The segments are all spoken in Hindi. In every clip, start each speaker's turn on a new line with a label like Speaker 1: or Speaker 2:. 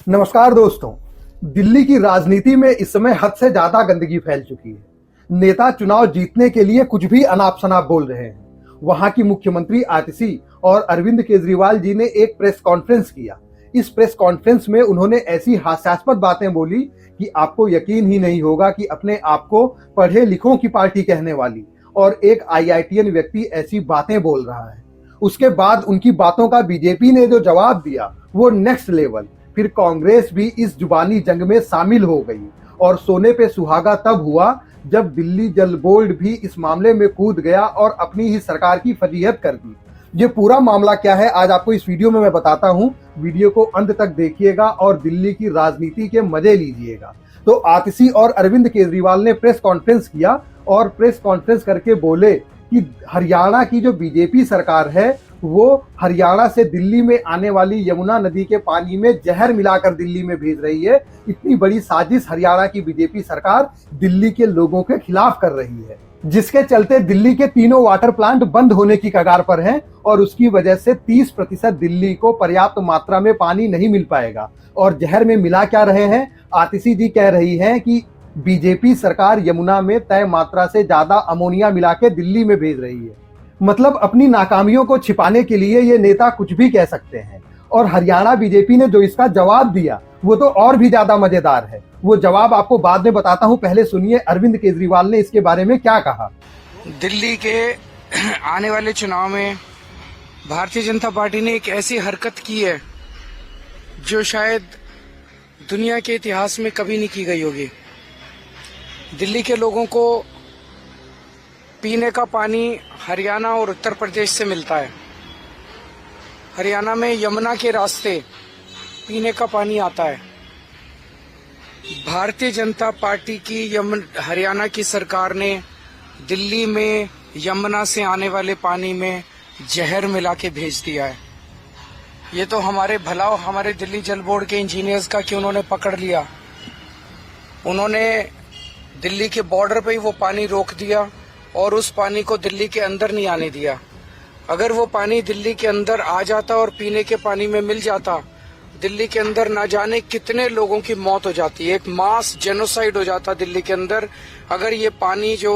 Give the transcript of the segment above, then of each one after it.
Speaker 1: नमस्कार दोस्तों। दिल्ली की राजनीति में इस समय हद से ज्यादा गंदगी फैल चुकी है। नेता चुनाव जीतने के लिए कुछ भी अनाप शनाप बोल रहे हैं। वहां की मुख्यमंत्री आतिशी और अरविंद केजरीवाल जी ने एक प्रेस कॉन्फ्रेंस किया। इस प्रेस कॉन्फ्रेंस में उन्होंने ऐसी हास्यास्पद बातें बोली कि आपको यकीन ही नहीं होगा कि अपने आप को पढ़े लिखों की पार्टी कहने वाली और एक आईआईटीएन व्यक्ति ऐसी बातें बोल रहा है। उसके बाद उनकी बातों का बीजेपी ने जो जवाब दिया वो नेक्स्ट लेवल। फिर कांग्रेस भी इस जुबानी जंग में शामिल हो गई और सोने पे सुहागा तब हुआ जब दिल्ली जल बोर्ड भी इस मामले में कूद गया और अपनी ही सरकार की फजीहत कर दी। ये पूरा मामला क्या है आज आपको इस वीडियो में मैं बताता हूं। वीडियो को अंत तक देखिएगा और दिल्ली की राजनीति के मजे लीजिएगा। तो आतिशी और अरविंद केजरीवाल ने प्रेस कॉन्फ्रेंस किया और प्रेस कॉन्फ्रेंस करके बोले कि हरियाणा की जो बीजेपी सरकार है वो हरियाणा से दिल्ली में आने वाली यमुना नदी के पानी में जहर मिलाकर दिल्ली में भेज रही है। इतनी बड़ी साजिश हरियाणा की बीजेपी सरकार दिल्ली के लोगों के खिलाफ कर रही है, जिसके चलते दिल्ली के तीनों वाटर प्लांट बंद होने की कगार पर हैं और उसकी वजह से 30% दिल्ली को पर्याप्त मात्रा में पानी नहीं मिल पाएगा। और जहर में मिला क्या रहे हैं? आतिशी जी कह रही हैं कि बीजेपी सरकार यमुना में तय मात्रा से ज्यादा अमोनिया मिला के दिल्ली में भेज रही है। मतलब अपनी नाकामियों को छिपाने के लिए ये नेता कुछ भी कह सकते हैं। और हरियाणा बीजेपी ने जो इसका जवाब दिया वो तो और भी ज्यादा मजेदार है। वो जवाब आपको बाद में बताता हूं, पहले सुनिए अरविंद केजरीवाल ने इसके बारे में क्या कहा।
Speaker 2: दिल्ली के आने वाले चुनाव में भारतीय जनता पार्टी ने एक ऐसी हरकत की है जो शायद दुनिया के इतिहास में कभी नहीं की गई होगी। दिल्ली के लोगों को पीने का पानी हरियाणा और उत्तर प्रदेश से मिलता है। हरियाणा में यमुना के रास्ते पीने का पानी आता है। भारतीय जनता पार्टी की हरियाणा की सरकार ने दिल्ली में यमुना से आने वाले पानी में जहर मिला के भेज दिया है। ये तो हमारे भलाव हमारे दिल्ली जल बोर्ड के इंजीनियर्स का कि उन्होंने पकड़ लिया। उन्होंने दिल्ली के बॉर्डर पे ही वो पानी रोक दिया और उस पानी को दिल्ली के अंदर नहीं आने दिया। अगर वो पानी दिल्ली के अंदर आ जाता और पीने के पानी में मिल जाता, दिल्ली के अंदर ना जाने कितने लोगों की मौत हो जाती। एक मास जेनोसाइड हो जाता दिल्ली के अंदर अगर ये पानी जो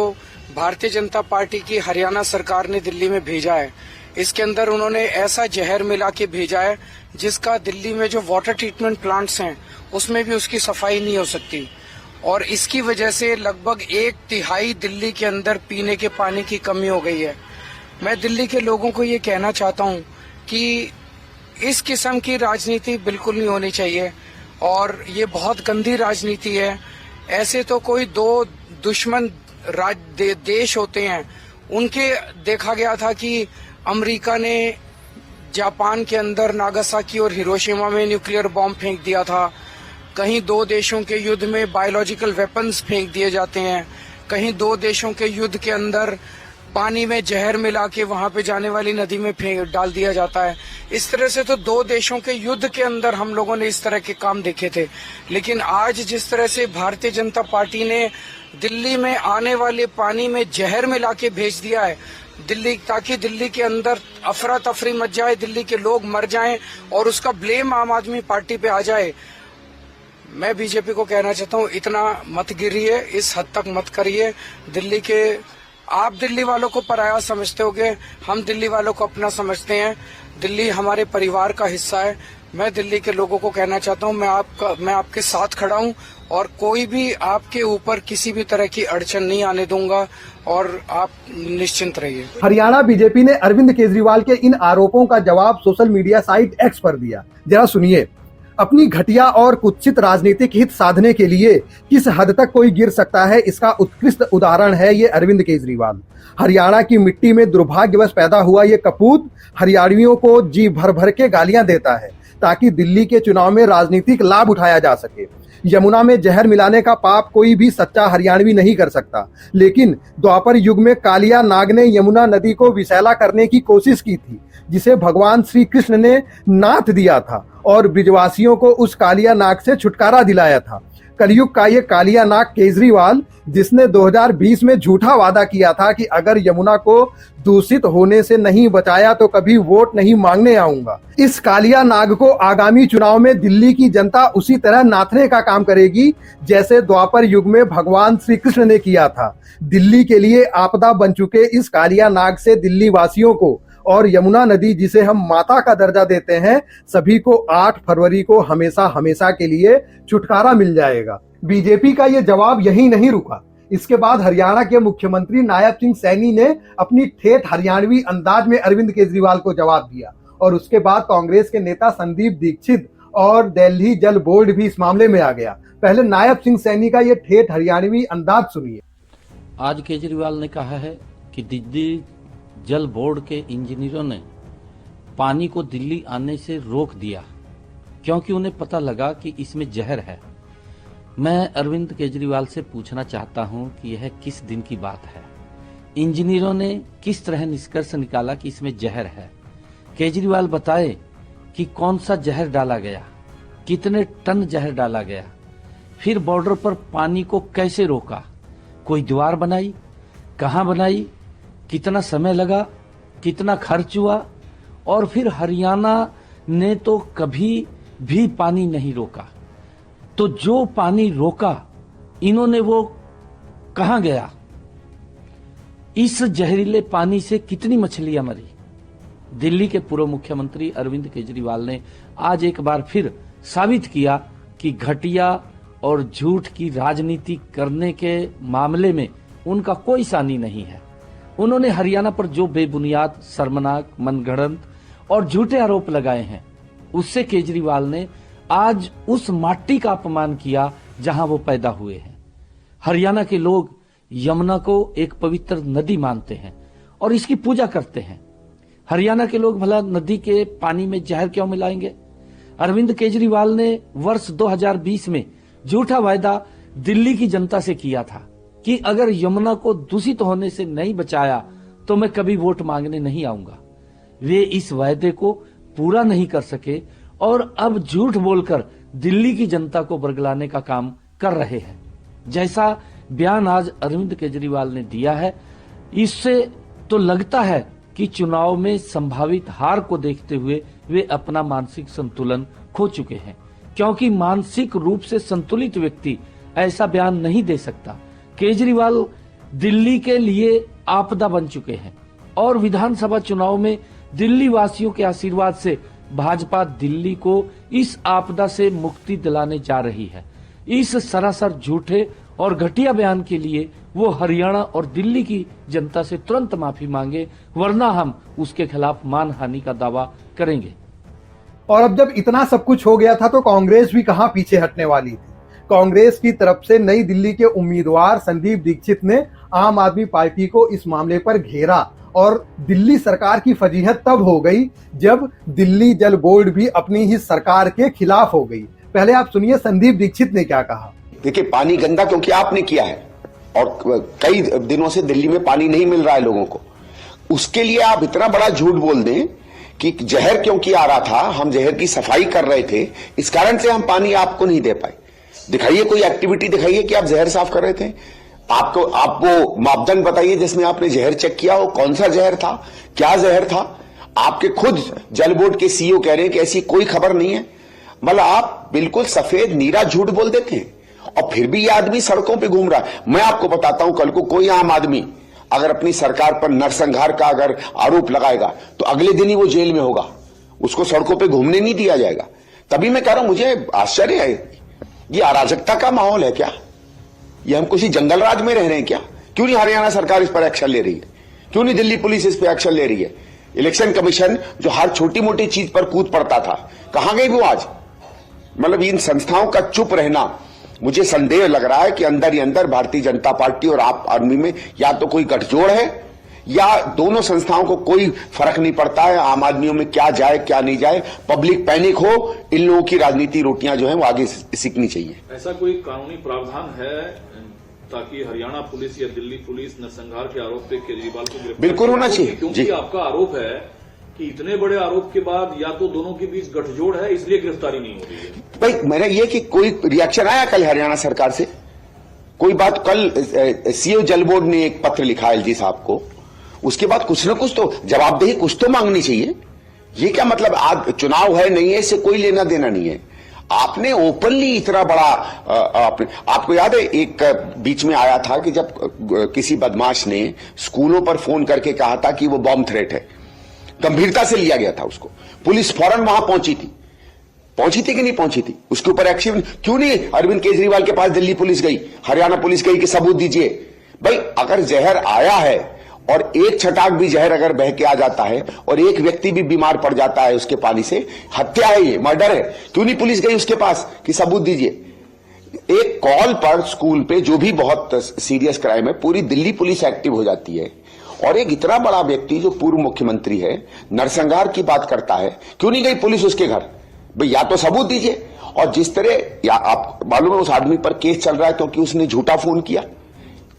Speaker 2: भारतीय जनता पार्टी की हरियाणा सरकार ने दिल्ली में भेजा है, इसके अंदर उन्होंने ऐसा जहर मिला के भेजा है जिसका दिल्ली में जो वाटर ट्रीटमेंट प्लांट्स हैं उसमें भी उसकी सफाई नहीं हो सकती। और इसकी वजह से लगभग 1/3 दिल्ली के अंदर पीने के पानी की कमी हो गई है। मैं दिल्ली के लोगों को ये कहना चाहता हूँ कि इस किस्म की राजनीति बिल्कुल नहीं होनी चाहिए और ये बहुत गंदी राजनीति है। ऐसे तो कोई दो दुश्मन देश होते हैं, उनके देखा गया था कि अमेरिका ने जापान के अंदर नागासाकी और हिरोशिमा में न्यूक्लियर बॉम्ब फेंक दिया था। कहीं दो देशों के युद्ध में बायोलॉजिकल वेपन्स फेंक दिए जाते हैं। कहीं दो देशों के युद्ध के अंदर पानी में जहर मिला के वहां पे जाने वाली नदी में फेंक डाल दिया जाता है। इस तरह से तो दो देशों के युद्ध के अंदर हम लोगों ने इस तरह के काम देखे थे। लेकिन आज जिस तरह से भारतीय जनता पार्टी ने दिल्ली में आने वाले पानी में जहर मिला के भेज दिया है दिल्ली, ताकि दिल्ली के अंदर अफरा तफरी मच जाए, दिल्ली के लोग मर जाएं और उसका ब्लेम आम आदमी पार्टी पे आ जाए। मैं बीजेपी को कहना चाहता हूँ, इतना मत गिरिए, इस हद तक मत करिए। दिल्ली के आप दिल्ली वालों को पराया समझते होगे, हम दिल्ली वालों को अपना समझते हैं। दिल्ली हमारे परिवार का हिस्सा है। मैं दिल्ली के लोगों को कहना चाहता हूँ, मैं आपके साथ खड़ा हूँ और कोई भी आपके ऊपर किसी भी तरह की अड़चन नहीं आने दूंगा और आप निश्चिंत रहिए।
Speaker 1: हरियाणा बीजेपी ने अरविंद केजरीवाल के इन आरोपों का जवाब सोशल मीडिया साइट एक्स पर दिया। जरा सुनिए। अपनी घटिया और कुत्सित राजनीतिक हित साधने के लिए किस हद तक कोई गिर सकता है, इसका उत्कृष्ट उदाहरण है ये अरविंद केजरीवाल। हरियाणा की मिट्टी में दुर्भाग्यवश पैदा हुआ ये कपूत हरियाणवियों को जी भर भर के गालियां देता है ताकि दिल्ली के चुनाव में राजनीतिक लाभ उठाया जा सके। यमुना में जहर मिलाने का पाप कोई भी सच्चा हरियाणवी नहीं कर सकता, लेकिन द्वापर युग में कालिया नाग ने यमुना नदी को विषैला करने की कोशिश की थी, जिसे भगवान श्री कृष्ण ने नाथ दिया था और ब्रिजवासियों को उस कालिया नाग से छुटकारा दिलाया था। कलयुग का ये कालिया नाग केजरीवाल, जिसने 2020 में झूठा वादा किया था कि अगर यमुना को दूषित होने से नहीं बचाया तो कभी वोट नहीं मांगने आऊंगा, इस कालिया नाग को आगामी चुनाव में दिल्ली की जनता उसी तरह नाथने का काम करेगी जैसे द्वापर युग में भगवान श्री कृष्ण ने किया था। दिल्ली के लिए आपदा बन चुके इस कालिया नाग से दिल्ली वासियों को और यमुना नदी, जिसे हम माता का दर्जा देते हैं, सभी को 8 फरवरी को हमेशा हमेशा के लिए छुटकारा मिल जाएगा। बीजेपी का ये जवाब यही नहीं रुका। इसके बाद हरियाणा के मुख्यमंत्री नायब सिंह सैनी ने अपनी ठेठ हरियाणवी अंदाज में अरविंद केजरीवाल को जवाब दिया और उसके बाद कांग्रेस के नेता संदीप दीक्षित और दिल्ली जल बोर्ड भी इस मामले में आ गया। पहले नायब सिंह सैनी का ये ठेठ हरियाणवी अंदाज सुनिए।
Speaker 3: आज केजरीवाल ने कहा है कि दिल्ली जल बोर्ड के इंजीनियरों ने पानी को दिल्ली आने से रोक दिया क्योंकि उन्हें पता लगा कि इसमें जहर है। मैं अरविंद केजरीवाल से पूछना चाहता हूं कि यह किस दिन की बात है? इंजीनियरों ने किस तरह निष्कर्ष निकाला कि इसमें जहर है? केजरीवाल बताए कि कौन सा जहर डाला गया, कितने टन जहर डाला गया, फिर बॉर्डर पर पानी को कैसे रोका, कोई दीवार बनाई, कहां बनाई, कितना समय लगा, कितना खर्च हुआ, और फिर हरियाणा ने तो कभी भी पानी नहीं रोका। तो जो पानी रोका इन्होंने वो कहां गया? इस जहरीले पानी से कितनी मछलियां मरी? दिल्ली के पूर्व मुख्यमंत्री अरविंद केजरीवाल ने आज एक बार फिर साबित किया कि घटिया और झूठ की राजनीति करने के मामले में उनका कोई सानी नहीं है। उन्होंने हरियाणा पर जो बेबुनियाद, शर्मनाक, मनगढ़ंत और झूठे आरोप लगाए हैं, उससे केजरीवाल ने आज उस माटी का अपमान किया जहां वो पैदा हुए हैं। हरियाणा के लोग यमुना को एक पवित्र नदी मानते हैं और इसकी पूजा करते हैं। हरियाणा के लोग भला नदी के पानी में जहर क्यों मिलाएंगे? अरविंद केजरीवाल ने वर्ष 2020 में झूठा वायदा दिल्ली की जनता से किया था कि अगर यमुना को दूषित होने से नहीं बचाया तो मैं कभी वोट मांगने नहीं आऊंगा। वे इस वायदे को पूरा नहीं कर सके और अब झूठ बोलकर दिल्ली की जनता को बरगलाने का काम कर रहे हैं। जैसा बयान आज अरविंद केजरीवाल ने दिया है, इससे तो लगता है कि चुनाव में संभावित हार को देखते हुए वे अपना मानसिक संतुलन खो चुके हैं, क्योंकि मानसिक रूप से संतुलित व्यक्ति ऐसा बयान नहीं दे सकता। केजरीवाल दिल्ली के लिए आपदा बन चुके हैं और विधानसभा चुनाव में दिल्ली वासियों के आशीर्वाद से भाजपा दिल्ली को इस आपदा से मुक्ति दिलाने जा रही है। इस सरासर झूठे और घटिया बयान के लिए वो हरियाणा और दिल्ली की जनता से तुरंत माफी मांगे, वरना हम उसके खिलाफ मानहानि का दावा करेंगे।
Speaker 1: और अब जब इतना सब कुछ हो गया था तो कांग्रेस भी कहां पीछे हटने वाली थी। कांग्रेस की तरफ से नई दिल्ली के उम्मीदवार संदीप दीक्षित ने आम आदमी पार्टी को इस मामले पर घेरा और दिल्ली सरकार की फजीहत तब हो गई जब दिल्ली जल बोर्ड भी अपनी ही सरकार के खिलाफ हो गई। पहले आप सुनिए संदीप दीक्षित ने क्या कहा।
Speaker 4: देखिए, पानी गंदा क्योंकि आपने किया है और कई दिनों से दिल्ली में पानी नहीं मिल रहा है लोगों को, उसके लिए आप इतना बड़ा झूठ बोल दें कि जहर क्योंकि आ रहा था, हम जहर की सफाई कर रहे थे, इस कारण से हम पानी आपको नहीं दे पाए। दिखाइए कोई एक्टिविटी दिखाइए कि आप जहर साफ कर रहे थे। आपको मापदंड बताइए जिसमें आपने जहर चेक किया हो, कौन सा जहर था, क्या जहर था। आपके खुद जल बोर्ड के सीईओ कह रहे हैं कि ऐसी कोई खबर नहीं है। मतलब आप बिल्कुल सफेद नीरा झूठ बोल देते हैं और फिर भी ये आदमी सड़कों पे घूम रहा है। मैं आपको बताता हूं, कल को कोई आम आदमी अगर अपनी सरकार पर नरसंहार का अगर आरोप लगाएगा तो अगले दिन ही वो जेल में होगा, उसको सड़कों पे घूमने नहीं दिया जाएगा। तभी मैं कह रहा हूं, मुझे आश्चर्य है, ये अराजकता का माहौल है क्या? ये हम किसी जंगल राज में रह रहे हैं क्या? क्यों नहीं हरियाणा सरकार इस पर एक्शन ले रही है? क्यों नहीं दिल्ली पुलिस इस पर एक्शन ले रही है? इलेक्शन कमीशन जो हर छोटी मोटी चीज पर कूद पड़ता था, कहां गई वो आज? मतलब इन संस्थाओं का चुप रहना, मुझे संदेह लग रहा है कि अंदर ही अंदर भारतीय जनता पार्टी और आप आदमी में या तो कोई गठजोड़ है या दोनों संस्थाओं को कोई फर्क नहीं पड़ता है आम आदमियों में क्या जाए क्या नहीं जाए। पब्लिक पैनिक हो, इन लोगों की राजनीति रोटियां जो है वो आगे सीखनी चाहिए।
Speaker 5: ऐसा कोई कानूनी प्रावधान है ताकि हरियाणा पुलिस या दिल्ली पुलिस नरसंहार के आरोप पे केजरीवाल को गिरफ्तार?
Speaker 4: बिल्कुल होना चाहिए
Speaker 5: क्योंकि
Speaker 4: जी।
Speaker 5: आपका आरोप है कि इतने बड़े आरोप के बाद या तो दोनों के बीच गठजोड़ है इसलिए गिरफ्तारी नहीं हो रही है?
Speaker 4: भाई मेरा ये कि कोई रिएक्शन आया कल हरियाणा सरकार से? कोई बात? कल सीओ जल बोर्ड ने एक पत्र लिखा एलजी साहब को, उसके बाद कुछ ना कुछ तो जवाबदेही कुछ तो मांगनी चाहिए। ये क्या मतलब आज चुनाव है नहीं है, इससे कोई लेना देना नहीं है। आपने ओपनली इतना बड़ा आपको याद है एक बीच में आया था कि जब किसी बदमाश ने स्कूलों पर फोन करके कहा था कि वो बॉम्ब थ्रेट है, गंभीरता से लिया गया था उसको, पुलिस फौरन वहां पहुंची थी कि नहीं पहुंची थी? उसके ऊपर एक्शन क्यों नहीं अरविंद केजरीवाल के पास दिल्ली पुलिस गई, हरियाणा पुलिस गई कि सबूत दीजिए? भाई अगर जहर आया है और एक छटाक भी जहर अगर बह के आ जाता है और एक व्यक्ति भी बीमार पड़ जाता है उसके पानी से, हत्या है, ये मर्डर है, क्यों नहीं पुलिस गई उसके पास कि सबूत दीजिए? एक कॉल पर स्कूल पे जो भी बहुत सीरियस क्राइम है, पूरी दिल्ली पुलिस एक्टिव हो जाती है। और एक इतना बड़ा व्यक्ति जो पूर्व मुख्यमंत्री है, नरसंहार की बात करता है, क्यों नहीं गई पुलिस उसके घर? भाई या तो सबूत दीजिए। और जिस तरह या आप मालूम है उस आदमी पर केस चल रहा है क्योंकि उसने झूठा फोन किया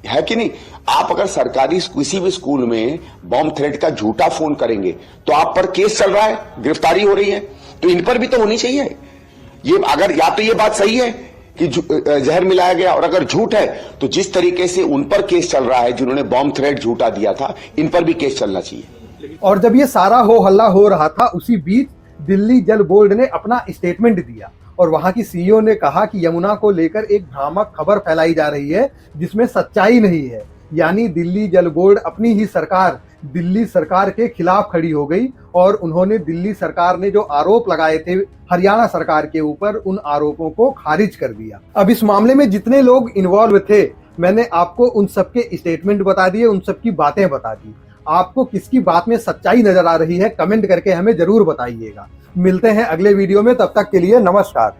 Speaker 4: है कि नहीं? आप अगर सरकारी किसी भी स्कूल में बॉम्ब थ्रेट का झूठा फोन करेंगे तो आप पर केस चल रहा है, गिरफ्तारी हो रही है, तो इन पर भी तो होनी चाहिए। ये अगर या तो ये बात सही है कि जहर मिलाया गया, और अगर झूठ है तो जिस तरीके से उन पर केस चल रहा है जिन्होंने बॉम्ब थ्रेट झूठा दिया था, इन पर भी केस चलना चाहिए।
Speaker 1: और जब ये सारा हो हल्ला हो रहा था, उसी बीच दिल्ली जल बोर्ड ने अपना स्टेटमेंट दिया और वहां की सीईओ ने कहा कि यमुना को लेकर एक भ्रामक खबर फैलाई जा रही है जिसमें सच्चाई नहीं है। यानी दिल्ली जल बोर्ड अपनी ही सरकार दिल्ली सरकार के खिलाफ खड़ी हो गई और उन्होंने दिल्ली सरकार ने जो आरोप लगाए थे हरियाणा सरकार के ऊपर, उन आरोपों को खारिज कर दिया। अब इस मामले में जितने लोग इन्वॉल्व थे, मैंने आपको उन सबके स्टेटमेंट बता दिए, उन सबकी बातें बता दी। आपको किसकी बात में सच्चाई नजर आ रही है, कमेंट करके हमें जरूर बताइएगा। मिलते हैं अगले वीडियो में, तब तक के लिए नमस्कार।